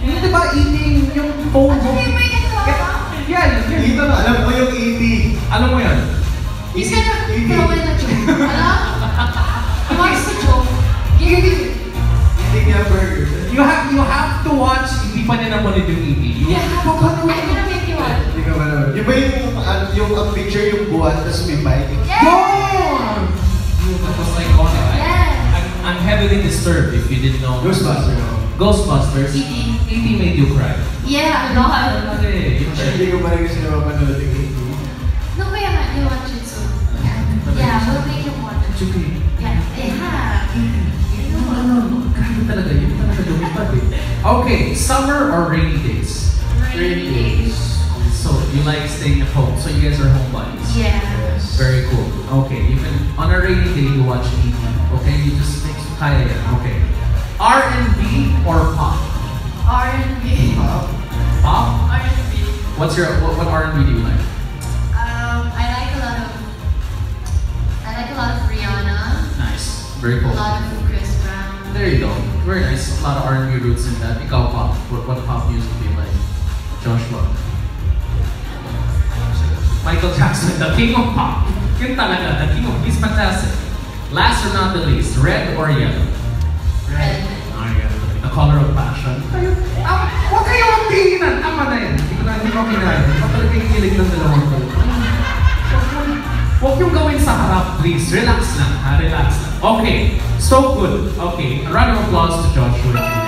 Yung diba eating yung phone mo? Yeah, Dito na, alam ko yung 80. alam mo yan? He's gonna throw in a joke. Alam? He wants to joke. Hindi niya burger. You have to watch, hindi pa niya napanood yung EP. Yeah, I'm gonna make you one. Hindi ka manood. Di ba yung ang picture yung buwan, tapos may bike? Yun! That was iconic. Yeah. I'm heavily disturbed if you didn't know. Ghostbusters. Ghostbusters. E.T. E.T. made you cry. Yeah, a lot. Kasi, yun siya. Hindi ko pa rin kasi napapanood yung 80. No, kaya nga, you watch it soon. Yeah, we'll make you watch it. Chuki. Yeah. Grabe talaga, yun talaga lumipad eh. Okay, summer or rainy days? Rainy days. So, you like staying at home. So you guys are homebodies. Yeah. Very cool. Okay, you can, on a rainy day, you watch E.T. Okay, you just make some kaya yan. Okay. R&B or pop? R&B. Pop? R&B. What R&B do you like? I like a lot of Rihanna. Nice. Very A cool. lot of Chris Brown. There you go. Very nice. A lot of R&B roots in that. Ikaw, pop. What pop music do you like? Joshua? Michael Jackson, the king of pop. Yun talaga, the king of, he's fantastic. Last but not the least, red or yellow? Red. The color of passion. Huwag kayo magtinginan. Tama na yan. Hindi ko kinahin. Huwag talaga yung kilig ng dalawang ko. Huwag yung gawin sa harap, please. Relax lang. Relax lang. Okay. So good. Okay. A round of applause to Joshua.